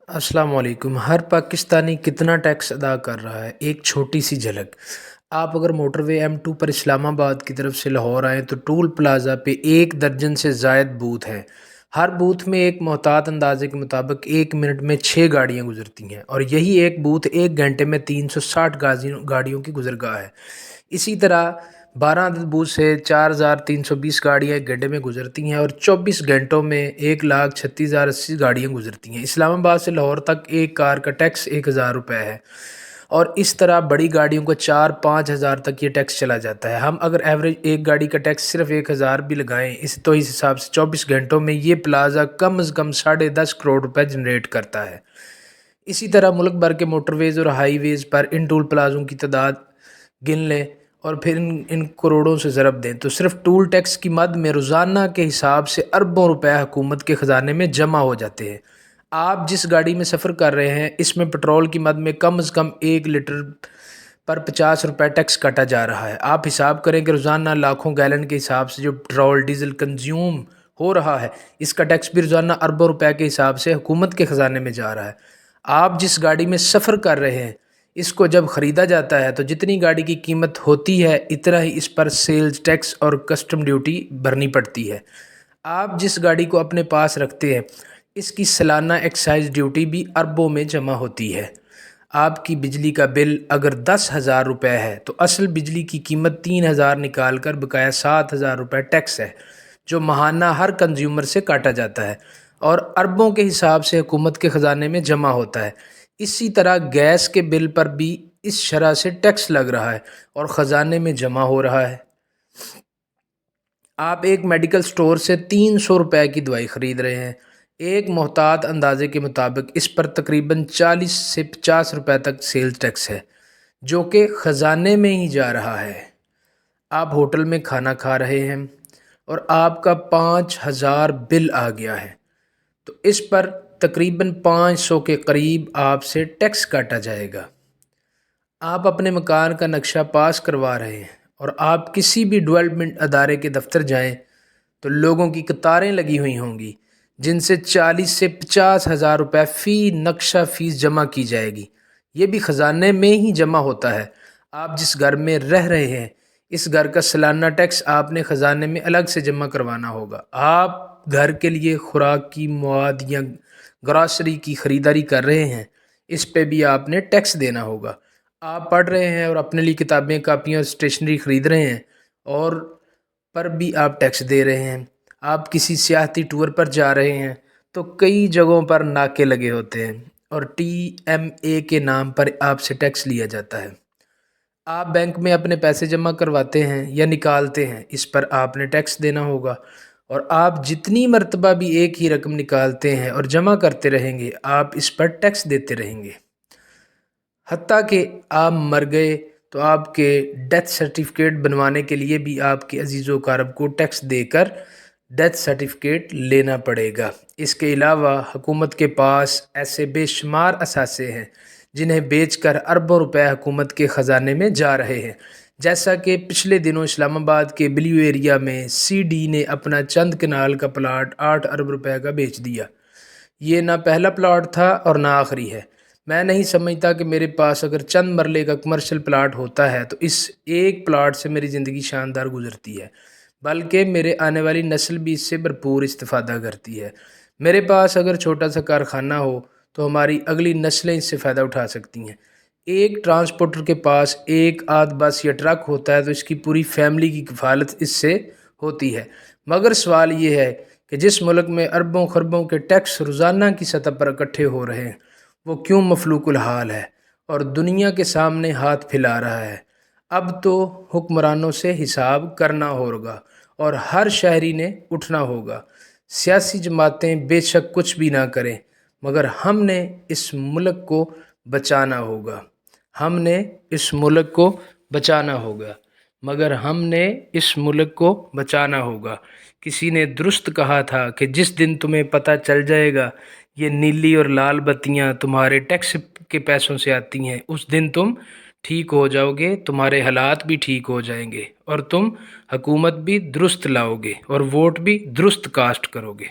अस्सलाम वालेकुम। हर पाकिस्तानी कितना टैक्स अदा कर रहा है, एक छोटी सी झलक। आप अगर मोटरवे M2 पर इस्लामाबाद की तरफ से लाहौर आएँ तो टोल प्लाज़ा पे 1 दर्जन से ज़ायद बूथ हैं। हर बूथ में एक मोहतात अंदाजे के मुताबिक 1 मिनट में 6 गाड़ियाँ गुजरती हैं और यही एक बूथ 1 घंटे में 360 गाड़ियों की गुजरगाह है। इसी तरह 12 अदद बूथ से 4320 गाड़ियाँ एक घंटे में गुजरती हैं और 24 घंटों में 1,36,080 गाड़ियाँ गुजरती हैं। इस्लामाबाद से लाहौर तक एक कार का टैक्स 1000 रुपये है और इस तरह बड़ी गाड़ियों को 4-5 हज़ार तक ये टैक्स चला जाता है। हम अगर एवरेज एक गाड़ी का टैक्स सिर्फ 1000 भी लगाएं इस हिसाब से 24 घंटों में ये प्लाज़ा कम से कम 10.5 करोड़ रुपए जनरेट करता है। इसी तरह मुल्क भर के मोटरवेज़ और हाईवेज़ पर इन टोल प्लाज़ों की तादाद गिन लें और फिर इन करोड़ों से ज़रब दें तो सिर्फ टोल टैक्स की मद में रोज़ाना के हिसाब से अरबों रुपए हुकूमत के ख़जाने में जमा हो जाते हैं। आप जिस गाड़ी में सफ़र कर रहे हैं इसमें पेट्रोल की मद में कम से कम 1 लीटर पर 50 रुपये टैक्स काटा जा रहा है। आप हिसाब करें कि रोज़ाना लाखों गैलन के हिसाब से जो पेट्रोल डीज़ल कंज्यूम हो रहा है इसका टैक्स भी रोज़ाना अरबों रुपए के हिसाब से हुकूमत के ख़जाने में जा रहा है। आप जिस गाड़ी में सफ़र कर रहे हैं इसको जब ख़रीदा जाता है तो जितनी गाड़ी की कीमत होती है इतना ही इस पर सेल्स टैक्स और कस्टम ड्यूटी भरनी पड़ती है। आप जिस गाड़ी को अपने पास रखते हैं इसकी सालाना एक्साइज ड्यूटी भी अरबों में जमा होती है। आपकी बिजली का बिल अगर 10,000 रुपये है तो असल बिजली की कीमत 3,000 निकाल कर बकाया 7,000 रुपये टैक्स है जो माहाना हर कंज्यूमर से काटा जाता है और अरबों के हिसाब से हुकूमत के ख़जाने में जमा होता है। इसी तरह गैस के बिल पर भी इस शरह से टैक्स लग रहा है और ख़जाने में जमा हो रहा है। आप एक मेडिकल स्टोर से 300 रुपये की दवाई ख़रीद रहे हैं। एक मोहतात अंदाजे के मुताबिक इस पर तकरीबन 40 से 50 रुपये तक सेल्स टैक्स है जो कि ख़जाने में ही जा रहा है। आप होटल में खाना खा रहे हैं और आपका 5,000 बिल आ गया है तो इस पर तकरीबन 500 के करीब आपसे टैक्स काटा जाएगा। आप अपने मकान का नक्शा पास करवा रहे हैं और आप किसी भी डेवलपमेंट अदारे के दफ्तर जाएं तो लोगों की कतारें लगी हुई होंगी जिनसे 40 से 50 हज़ार रुपये फ़ी नक्शा फ़ीस जमा की जाएगी। ये भी ख़जाने में ही जमा होता है। आप जिस घर में रह रहे हैं इस घर का सालाना टैक्स आपने ख़जाने में अलग से जमा करवाना होगा। आप घर के लिए खुराक की मवाद या ग्रॉसरी की ख़रीदारी कर रहे हैं इस पे भी आपने टैक्स देना होगा। आप पढ़ रहे हैं और अपने लिए किताबें कापियाँ और स्टेशनरी ख़रीद रहे हैं और पर भी आप टैक्स दे रहे हैं। आप किसी सियाहती टूर पर जा रहे हैं तो कई जगहों पर नाके लगे होते हैं और TMA के नाम पर आपसे टैक्स लिया जाता है। आप बैंक में अपने पैसे जमा करवाते हैं या निकालते हैं इस पर आपने टैक्स देना होगा और आप जितनी मर्तबा भी एक ही रकम निकालते हैं और जमा करते रहेंगे आप इस पर टैक्स देते रहेंगे। हत्ता कि आप मर गए तो आपके डेथ सर्टिफिकेट बनवाने के लिए भी आपके अजीज़ व अकारब को टैक्स देकर डेथ सर्टिफिकेट लेना पड़ेगा। इसके अलावा हुकूमत के पास ऐसे बेशुमार असासे हैं जिन्हें बेचकर अरबों रुपए हुकूमत के ख़जाने में जा रहे हैं। जैसा कि पिछले दिनों इस्लामाबाद के ब्लू एरिया में CD ने अपना चंद कनाल का प्लाट 8 अरब रुपए का बेच दिया। ये ना पहला प्लाट था और ना आखिरी है। मैं नहीं समझता कि मेरे पास अगर चंद मरले का कमर्शियल प्लाट होता है तो इस एक प्लाट से मेरी ज़िंदगी शानदार गुजरती है, बल्कि मेरे आने वाली नस्ल भी इससे भरपूर इस्तिफ़ादा करती है। मेरे पास अगर छोटा सा कारखाना हो तो हमारी अगली नस्लें इससे फ़ायदा उठा सकती हैं। एक ट्रांसपोर्टर के पास एक आध बस या ट्रक होता है तो इसकी पूरी फैमिली की किफ़ालत इससे होती है। मगर सवाल ये है कि जिस मुल्क में अरबों खरबों के टैक्स रोज़ाना की सतह पर इकट्ठे हो रहे हैं वो क्यों मफलूकुल हाल है और दुनिया के सामने हाथ फैला रहा है। अब तो हुक्मरानों से हिसाब करना होगा और हर शहरी ने उठना होगा। सियासी जमातें बेशक कुछ भी ना करें मगर हमने इस मुल्क को बचाना होगा। हमने इस मुल्क को बचाना होगा मगर हमने इस मुल्क को बचाना होगा। किसी ने दुरुस्त कहा था कि जिस दिन तुम्हें पता चल जाएगा ये नीली और लाल बत्तियां तुम्हारे टैक्स के पैसों से आती हैं उस दिन तुम ठीक हो जाओगे, तुम्हारे हालात भी ठीक हो जाएंगे और तुम हुकूमत भी दुरुस्त लाओगे और वोट भी दुरुस्त कास्ट करोगे।